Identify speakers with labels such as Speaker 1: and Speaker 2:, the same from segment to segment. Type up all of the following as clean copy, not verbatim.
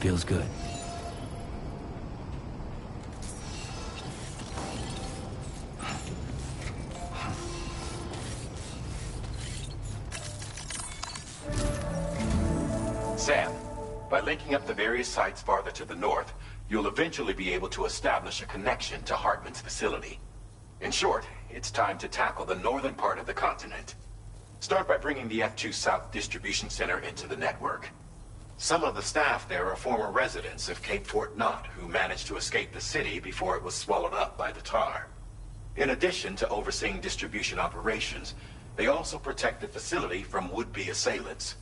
Speaker 1: feels good.
Speaker 2: Sam, by linking up the various sites farther to the north, you'll eventually be able to establish a connection to Hartman's facility. In short, it's time to tackle the northern part of the continent. Start by bringing the F2 South Distribution Center into the network. Some of the staff there are former residents of Cape Fort Knott who managed to escape the city before it was swallowed up by the tar. In addition to overseeing distribution operations, they also protect the facility from would-be assailants.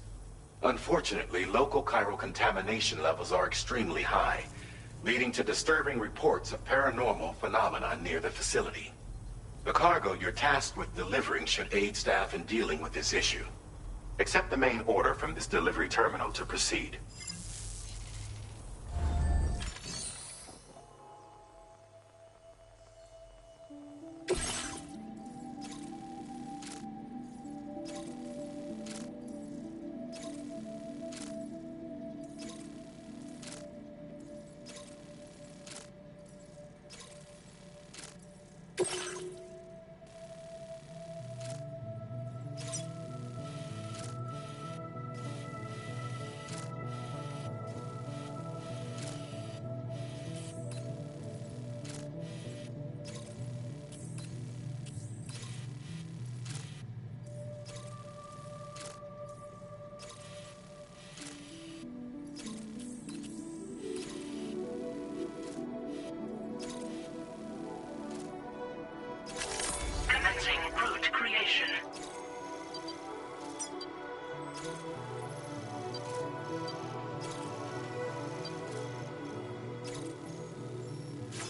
Speaker 2: Unfortunately, local chiral contamination levels are extremely high, leading to disturbing reports of paranormal phenomena near the facility. The cargo you're tasked with delivering should aid staff in dealing with this issue. Accept the main order from this delivery terminal to proceed.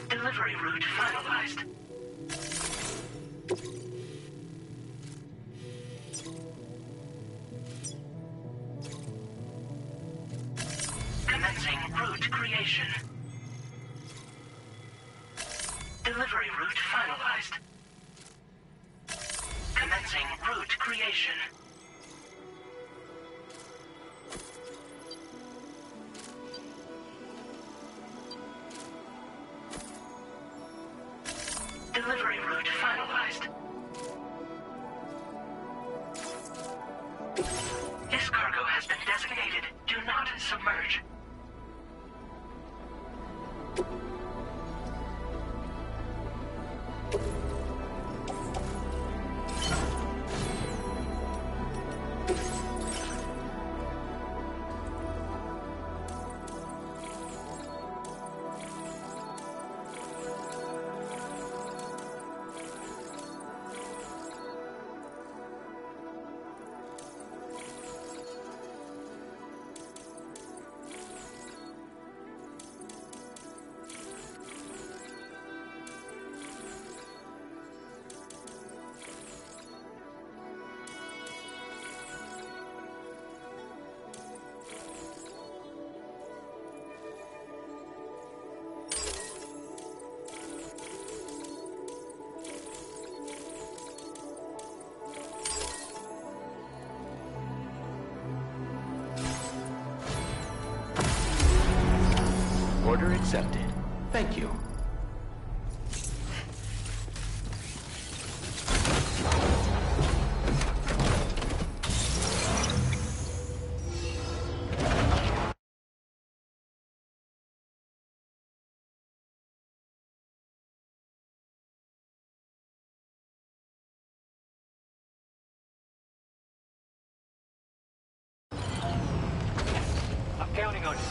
Speaker 3: Delivery route finalized. Commencing route creation. Delivery route finalized. Commencing route creation. Delivery route finalized. This cargo has been designated. Do not submerge.
Speaker 1: Order accepted. Thank you.
Speaker 4: I'm counting on you.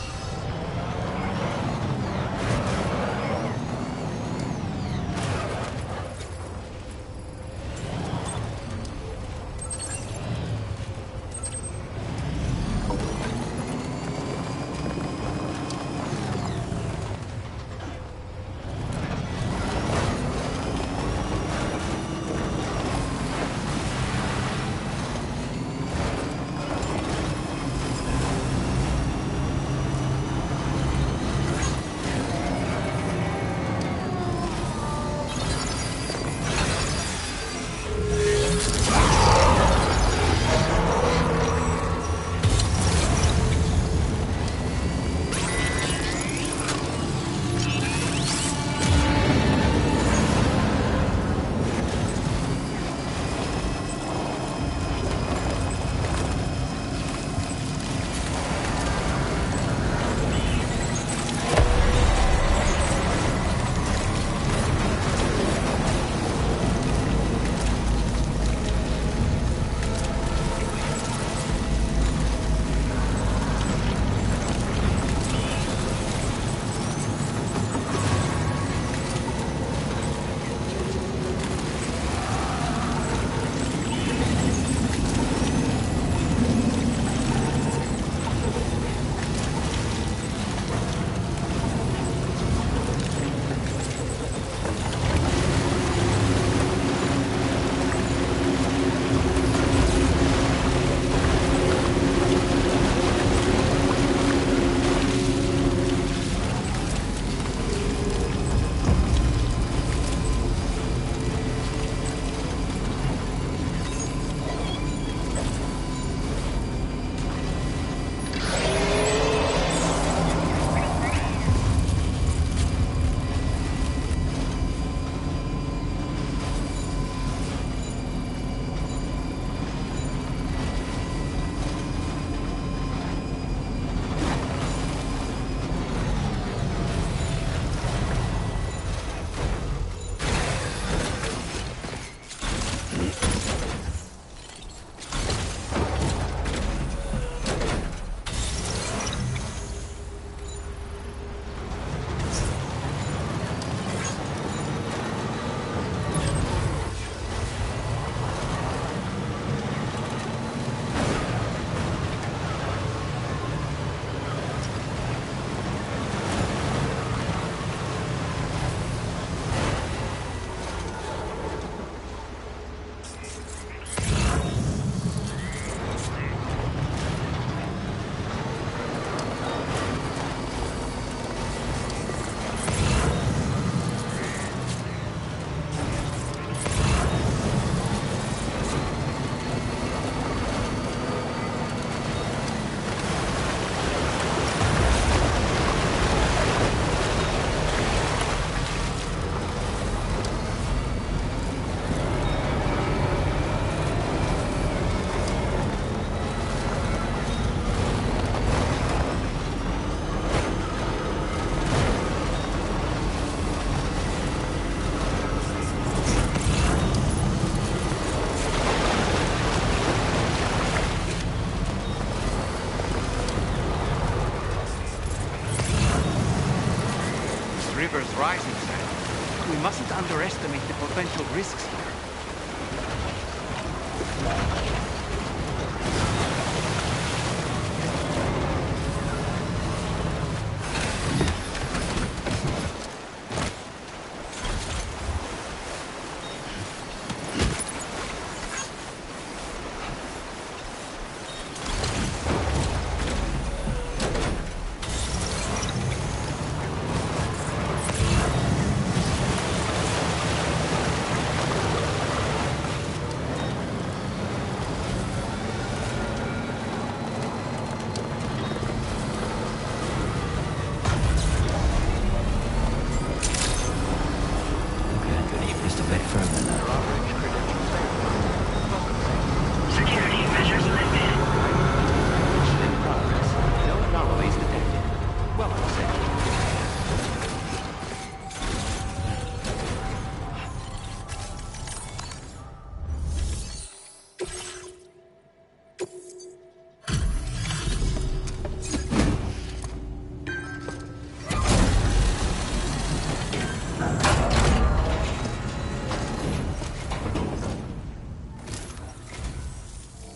Speaker 1: river's rising, sir. We mustn't underestimate the potential risks here.
Speaker 3: Security measures lifted.
Speaker 1: In progress. No anomalies detected. Well, I'll say.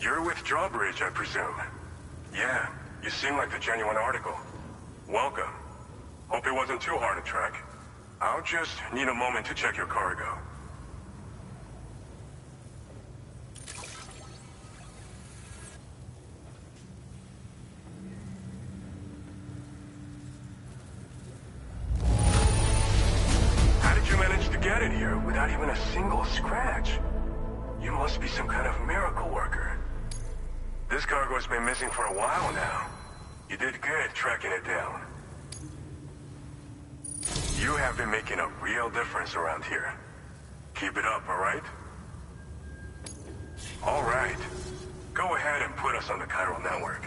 Speaker 4: You're with Drawbridge, I presume. Yeah, you seem like the genuine article. Welcome. Hope it wasn't too hard to track. I'll just need a moment to check your cargo. How did you manage to get it here without even a single scratch? You must be some kind of miracle worker. This cargo's been missing for a while now. You did good tracking it down. You have been making a real difference around here. Keep it up, all right? All right. Go ahead and put us on the chiral network.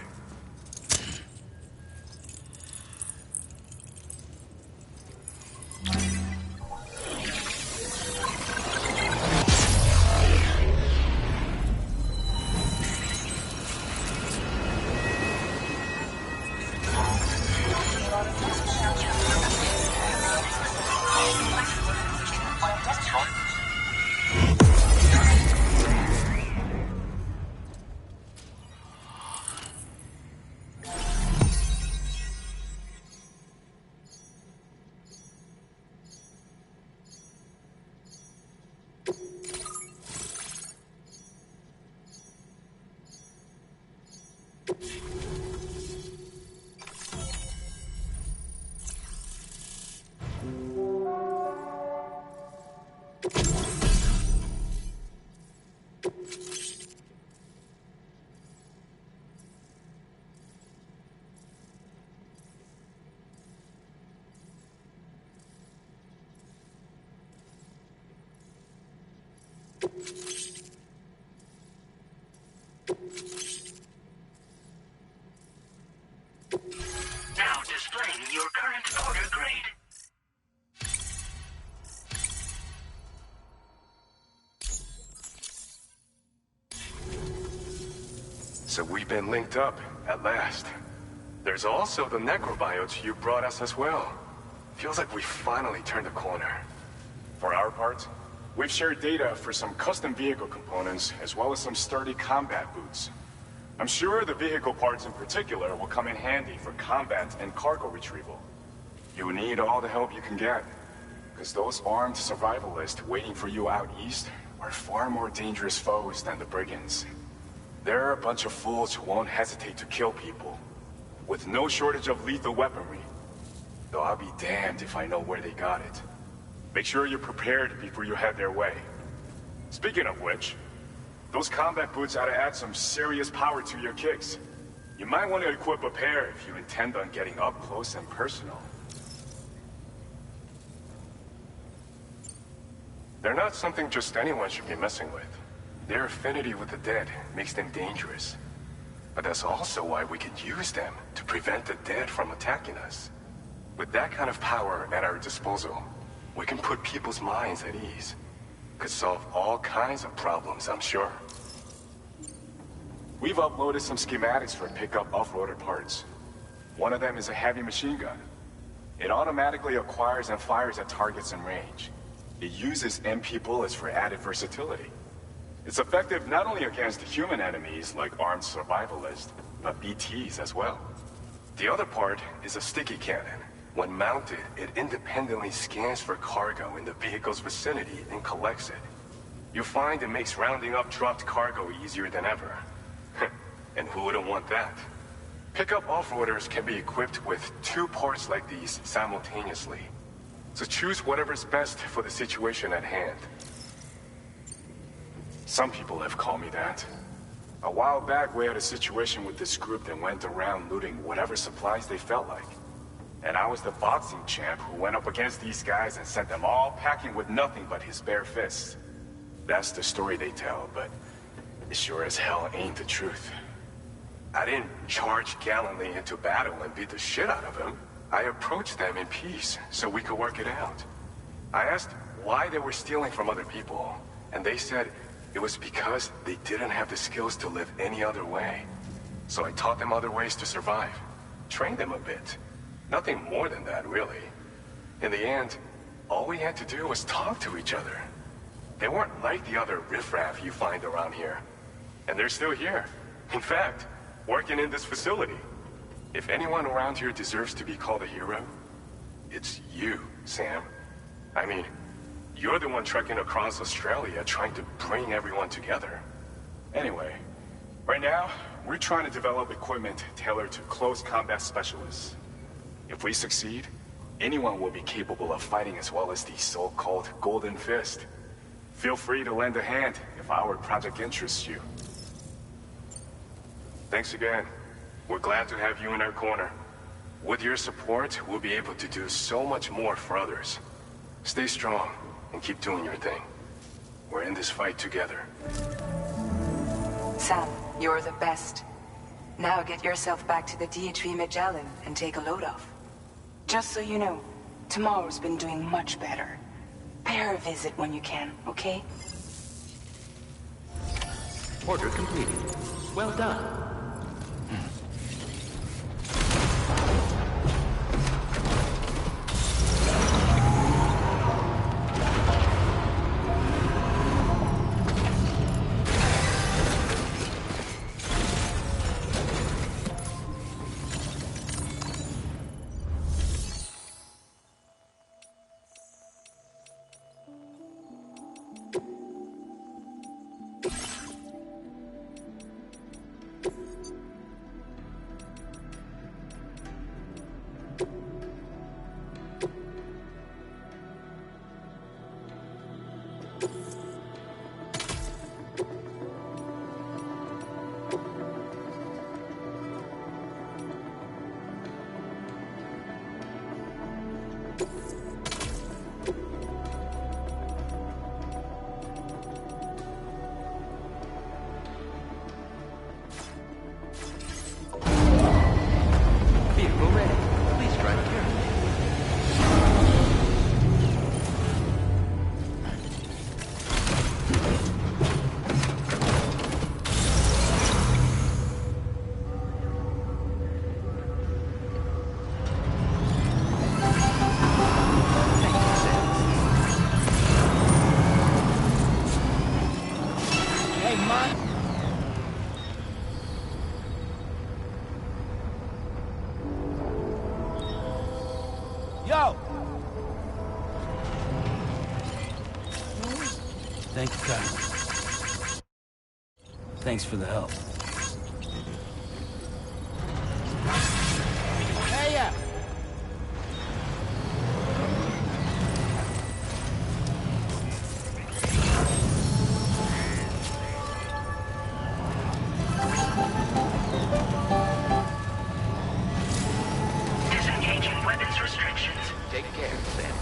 Speaker 3: Now displaying your current order grade.
Speaker 4: So we've been linked up, at last. There's also the necrobiotes you brought us as well. Feels like we finally turned a corner.
Speaker 5: For our part, we've shared data for some custom vehicle components, as well as some sturdy combat boots. I'm sure the vehicle parts in particular will come in handy for combat and cargo retrieval. You need all the help you can get, because those armed survivalists waiting for you out east are far more dangerous foes than the brigands. They're a bunch of fools who won't hesitate to kill people, with no shortage of lethal weaponry. Though I'll be damned if I know where they got it. Make sure you're prepared before you head their way. Speaking of which, those combat boots ought to add some serious power to your kicks. You might want to equip a pair if you intend on getting up close and personal.
Speaker 4: They're not something just anyone should be messing with. Their affinity with the dead makes them dangerous. But that's also why we can use them to prevent the dead from attacking us. With that kind of power at our disposal, we can put people's minds at ease. Could solve all kinds of problems, I'm sure.
Speaker 5: We've uploaded some schematics for pickup off-roader parts. One of them is a heavy machine gun. It automatically acquires and fires at targets in range. It uses MP bullets for added versatility. It's effective not only against human enemies like armed survivalists, but BTs as well. The other part is a sticky cannon. When mounted, it independently scans for cargo in the vehicle's vicinity and collects it. You find it makes rounding up dropped cargo easier than ever. And who wouldn't want that? Pickup off-roaders can be equipped with 2 parts like these simultaneously. So choose whatever's best for the situation at hand. Some people have called me that. A while back, we had a situation with this group that went around looting whatever supplies they felt like. And I was the boxing champ who went up against these guys and sent them all packing with nothing but his bare fists. That's the story they tell, but it sure as hell ain't the truth. I didn't charge gallantly into battle and beat the shit out of them. I approached them in peace so we could work it out. I asked why they were stealing from other people, and they said it was because they didn't have the skills to live any other way. So I taught them other ways to survive, trained them a bit. Nothing more than that, really. In the end, all we had to do was talk to each other. They weren't like the other riffraff you find around here. And they're still here. In fact, working in this facility. If anyone around here deserves to be called a hero, it's you, Sam. I mean, you're the one trekking across Australia trying to bring everyone together. Anyway, right now, we're trying to develop equipment tailored to close combat specialists. If we succeed, anyone will be capable of fighting as well as the so-called Golden Fist. Feel free to lend a hand if our project interests you. Thanks again. We're glad to have you in our corner. With your support, we'll be able to do so much more for others. Stay strong and keep doing your thing. We're in this fight together.
Speaker 6: Sam, you're the best. Now get yourself back to the DHV Magellan and take a load off. Just so you know, tomorrow's been doing much better. Pay her a visit when you can, okay?
Speaker 1: Order completed. Well done. Vehicle ready. Please drive carefully.
Speaker 7: Yo!
Speaker 8: Thank you, Kyle. Thanks for the help.
Speaker 7: Hey, yeah!
Speaker 3: Disengaging weapons restrictions.
Speaker 1: Take care, Sam.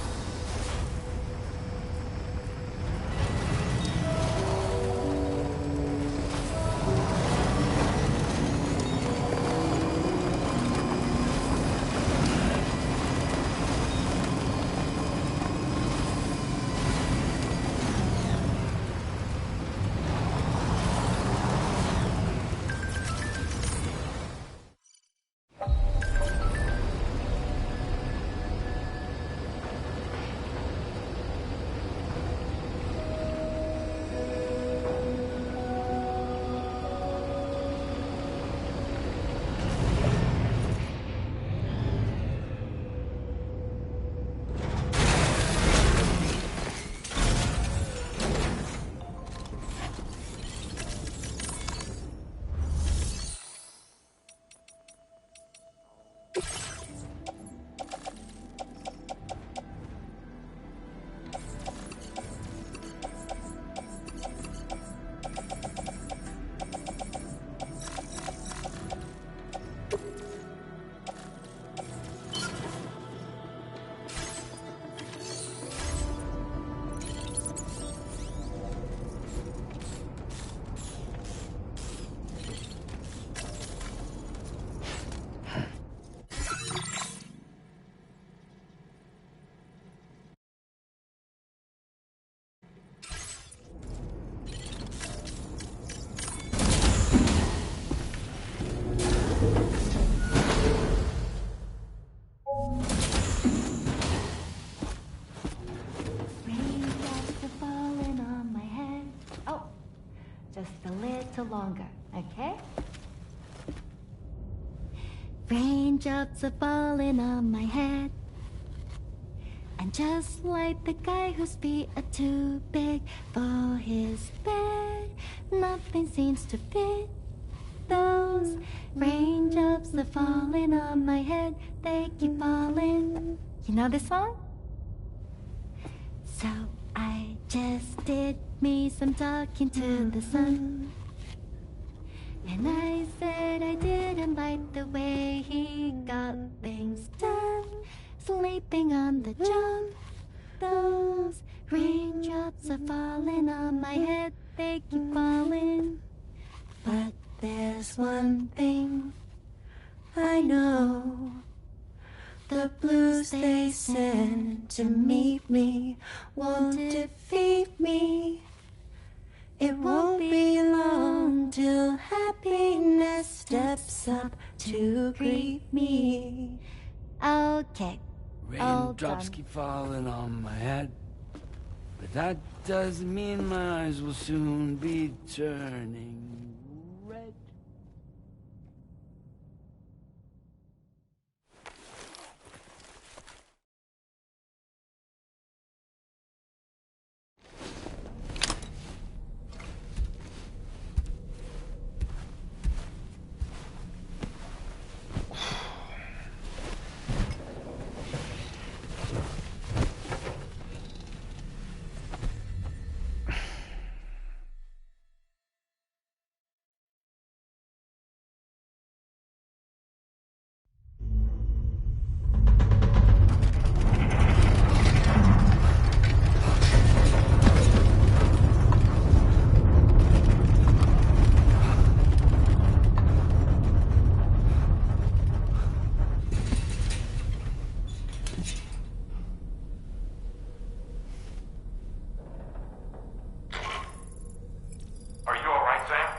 Speaker 7: little longer, okay? Raindrops are falling on my head. And just like the guy whose feet are too big for his bed, nothing seems to fit. Those raindrops are falling on my head, they keep falling. You know this song? So I just did me some talking to the sun. And I said I didn't like the way he got things done. Sleeping on the job. Those raindrops are falling on my head, they keep falling. But there's one thing I know. The blues they send to meet me won't defeat me. It won't be long till happiness steps up to greet me. Okay.
Speaker 8: Raindrops keep falling on my head, but that doesn't mean my eyes will soon be turning red.
Speaker 9: Are you alright, Sam?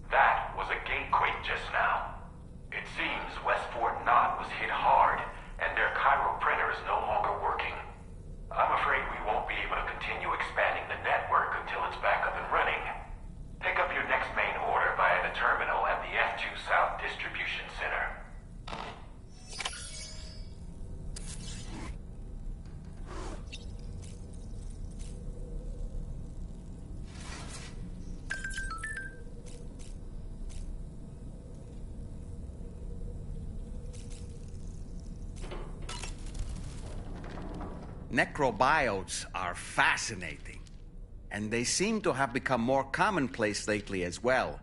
Speaker 9: That was a gatequake just now. It seems Westport Knot was hit hard, and their Cairo printer is no longer working. I'm afraid we won't be able to continue expanding the network until it's back up and running. Pick up your next main order via the terminal at the F2 South Distribution Center.
Speaker 1: Necrobiotes are fascinating, and they seem to have become more commonplace lately as well,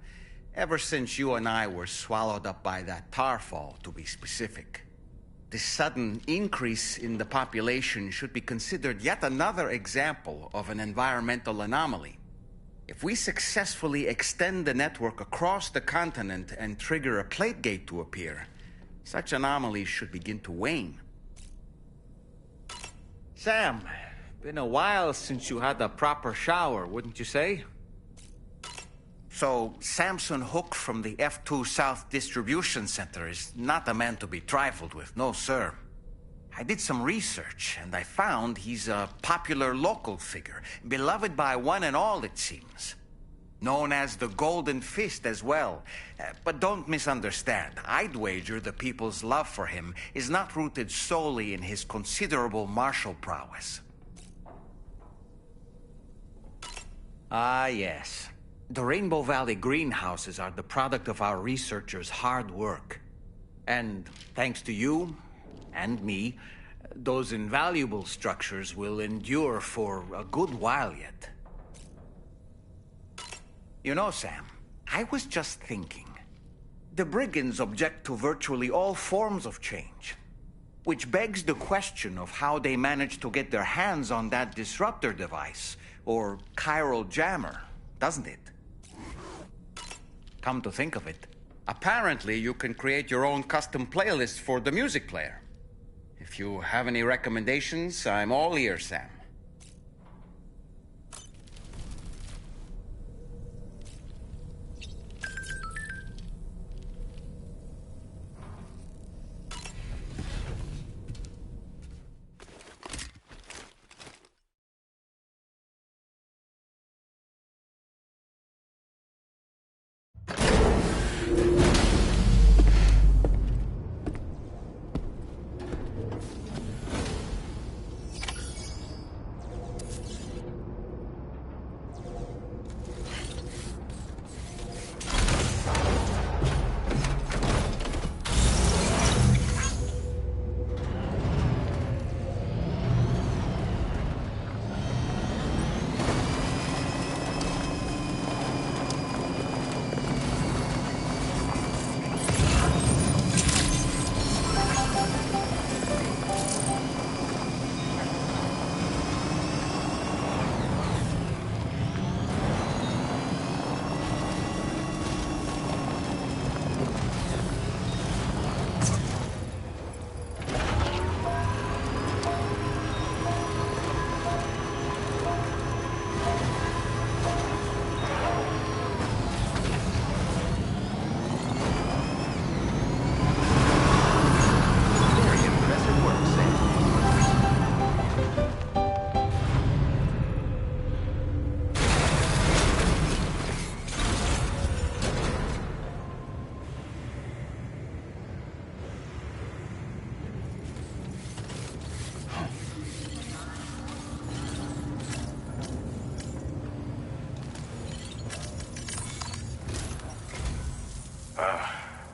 Speaker 1: ever since you and I were swallowed up by that tarfall, to be specific. This sudden increase in the population should be considered yet another example of an environmental anomaly. If we successfully extend the network across the continent and trigger a plate gate to appear, such anomalies should begin to wane. Sam, been a while since you had a proper shower, wouldn't you say? So, Samson Hook from the F2 South Distribution Center is not a man to be trifled with, no sir. I did some research, and I found he's a popular local figure, beloved by one and all, it seems. Known as the Golden Fist as well. But don't misunderstand. I'd wager the people's love for him is not rooted solely in his considerable martial prowess. Ah, yes. The Rainbow Valley greenhouses are the product of our researchers' hard work. And thanks to you and me, those invaluable structures will endure for a good while yet. You know, Sam, I was just thinking. The brigands object to virtually all forms of change, which begs the question of how they managed to get their hands on that disruptor device, or chiral jammer, doesn't it? Come to think of it, apparently you can create your own custom playlist for the music player. If you have any recommendations, I'm all ears, Sam.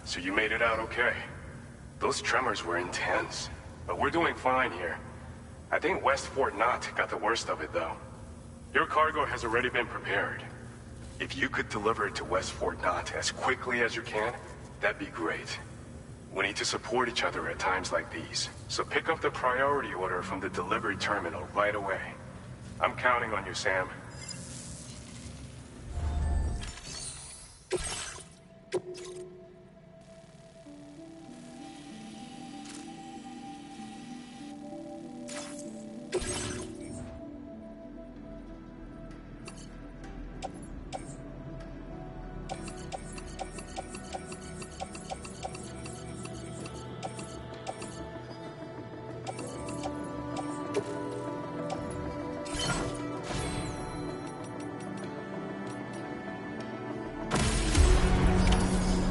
Speaker 4: So you made it out okay. Those tremors were intense, but we're doing fine here. I think West Fort Knott got the worst of it, though. Your cargo has already been prepared. If you could deliver it to West Fort Knott as quickly as you can, that'd be great. We need to support each other at times like these, so pick up the priority order from the delivery terminal right away. I'm counting on you, Sam.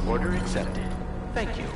Speaker 10: Order accepted. Thank you.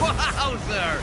Speaker 1: Wowzer!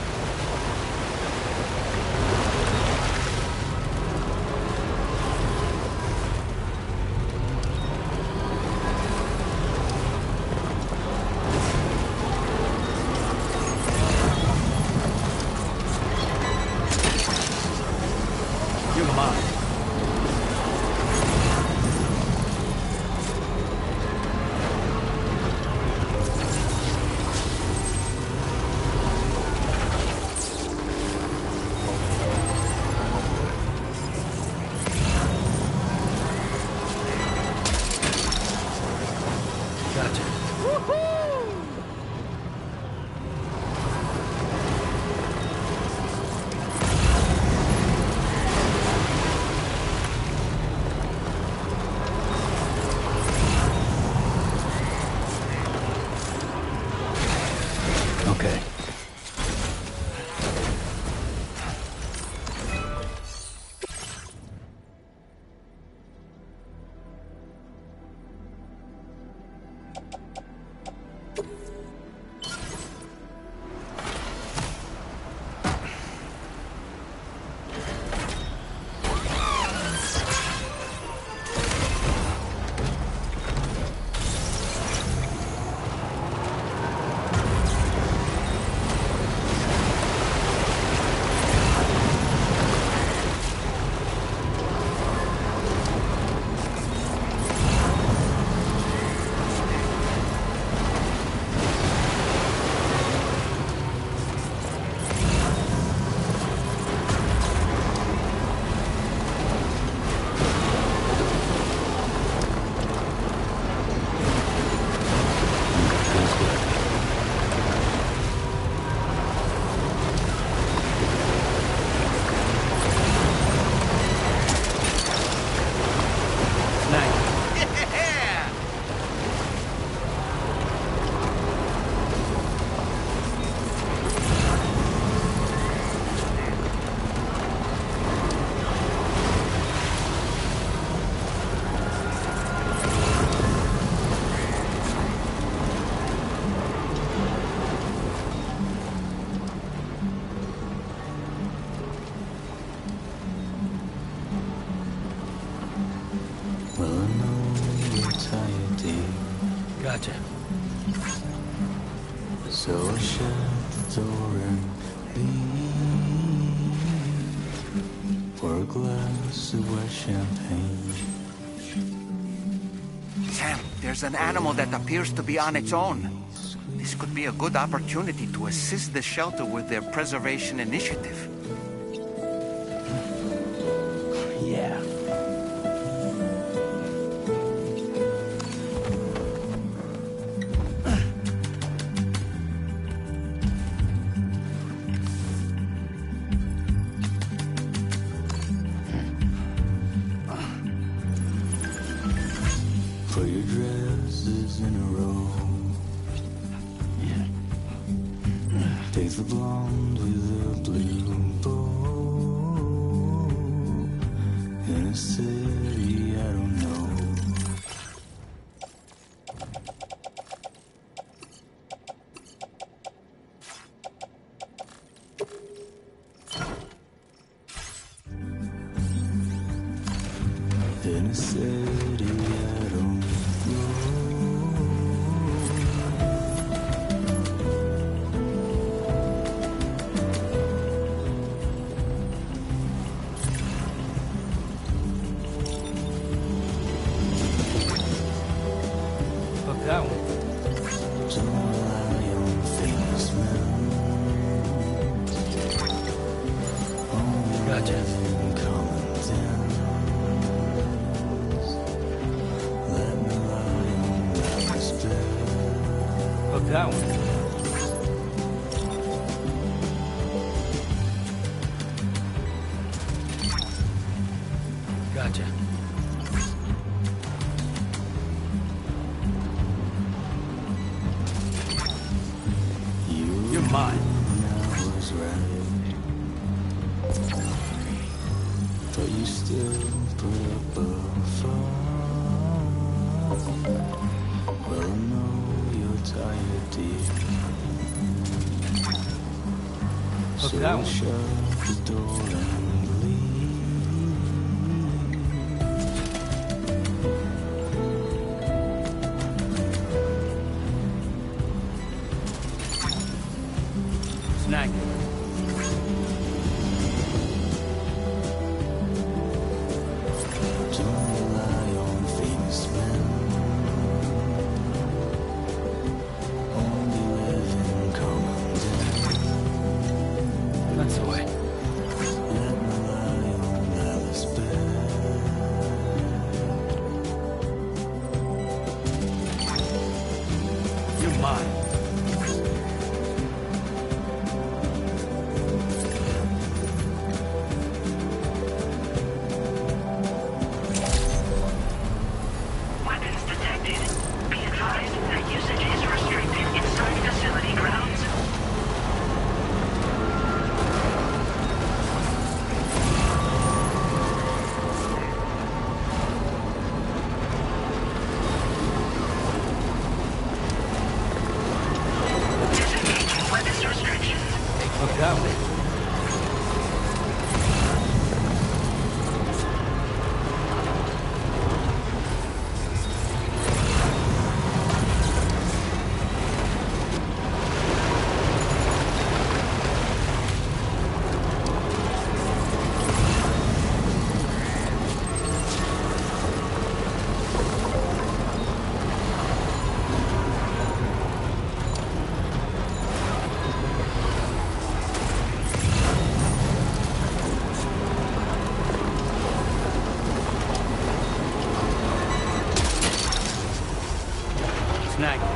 Speaker 10: Okay.
Speaker 8: Gotcha.
Speaker 11: So I shut the door and leave for a glass of wet champagne.
Speaker 1: Sam, there's an animal that appears to be on its own. This could be a good opportunity to assist the shelter with their preservation initiative.
Speaker 11: Put your dresses in a row. Take the blonde with the blue bow. In a city I don't know. In a city I don't
Speaker 8: That one.
Speaker 11: don't rely on famous men. Only
Speaker 8: Gotcha.
Speaker 11: common sense. Let me lie on Dallas bed.
Speaker 8: Hook that one. Gotcha. You're mine.
Speaker 11: I was right, but you still put up a fight. Well, I know you're tired, dear.
Speaker 8: Hook
Speaker 11: So
Speaker 8: that one.
Speaker 11: shut the door and leave.
Speaker 8: Snag it.
Speaker 11: Don't rely on famous men. Only live in common sense.
Speaker 8: That's the way.
Speaker 11: Let me lie on Alice bed.
Speaker 8: You're mine.
Speaker 3: Weapons detected. Be advised that usage is restricted inside facility grounds. Disengaging weapons restrictions.
Speaker 8: Hook that one. Snag it.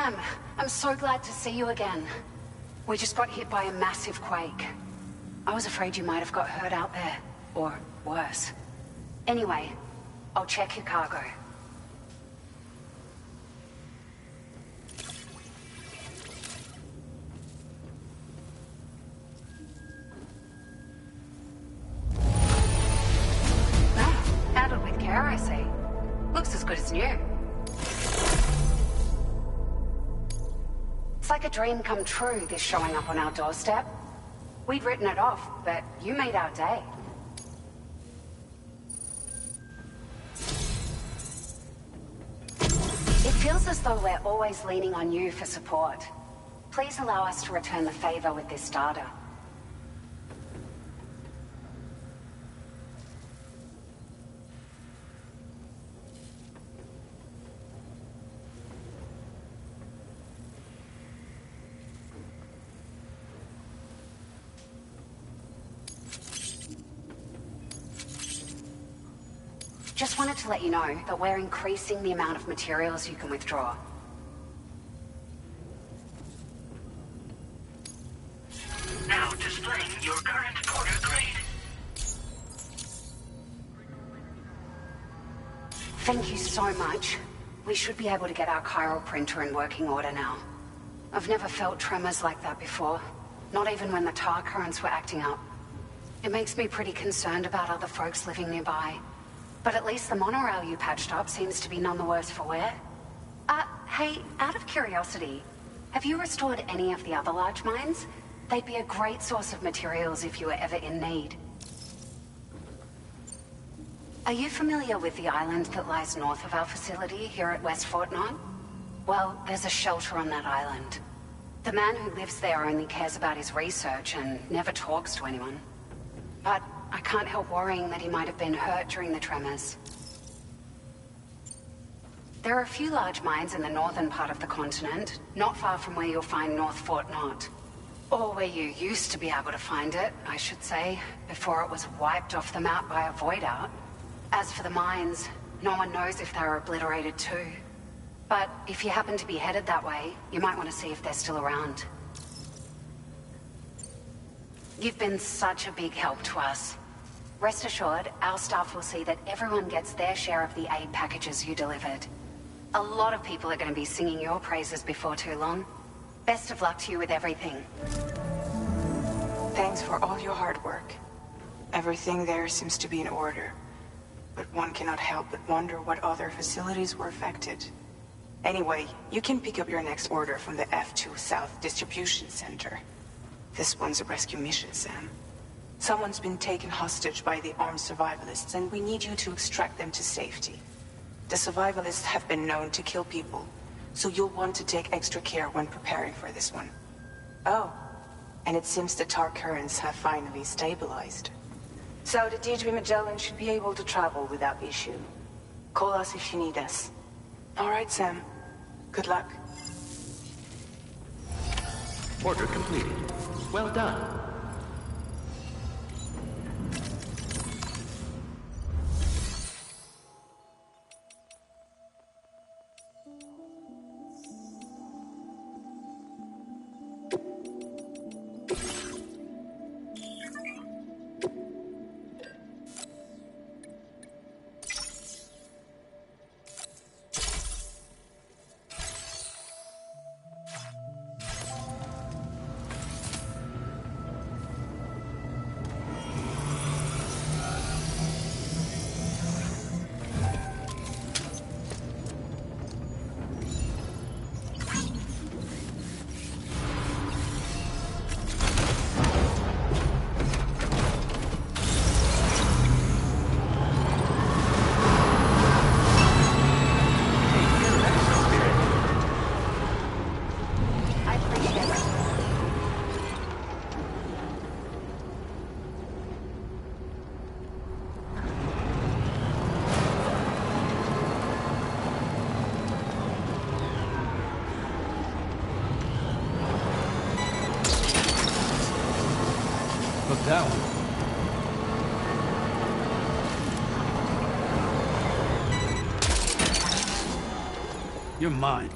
Speaker 12: Sam, I'm so glad to see you again. We just got hit by a massive quake. I was afraid you might have got hurt out there, or worse. Anyway, I'll check your cargo. Handled with care, I see. Looks as good as new. It's like a dream come true, this showing up on our doorstep. We'd written it off, but you made our day. It feels as though we're always leaning on you for support. Please allow us to return the favor with this data. Just wanted to let you know that we're increasing the amount of materials you can withdraw.
Speaker 3: Now displaying your current order grade.
Speaker 12: Thank you so much. We should be able to get our chiral printer in working order now. I've never felt tremors like that before, not even when the tar currents were acting up. It makes me pretty concerned about other folks living nearby. But at least the monorail you patched up seems to be none the worse for wear. Hey, out of curiosity, have you restored any of the other large mines? They'd be a great source of materials if you were ever in need. Are you familiar with the island that lies north of our facility here at West Fort Knott? Well, there's a shelter on that island. The man who lives there only cares about his research and never talks to anyone. But I can't help worrying that he might have been hurt during the tremors. There are a few large mines in the northern part of the continent, not far from where you'll find North Fort Knott. Or where you used to be able to find it, I should say, before it was wiped off the map by a void out. As for the mines, no one knows if they were obliterated too. But if you happen to be headed that way, you might want to see if they're still around. You've been such a big help to us. Rest assured, our staff will see that everyone gets their share of the aid packages you delivered. A lot of people are going to be singing your praises before too long. Best of luck to you with everything.
Speaker 6: Thanks for all your hard work. Everything there seems to be in order. But one cannot help but wonder what other facilities were affected. Anyway, you can pick up your next order from the F2 South Distribution Center. This one's a rescue mission, Sam. Someone's been taken hostage by the armed survivalists, and we need you to extract them to safety. The survivalists have been known to kill people, so you'll want to take extra care when preparing for this one. Oh, and it seems the tar currents have finally stabilized. So the D3 Magellan should be able to travel without issue. Call us if you need us. All right, Sam. Good luck.
Speaker 10: Order completed. Well done.
Speaker 8: That one. You're mine.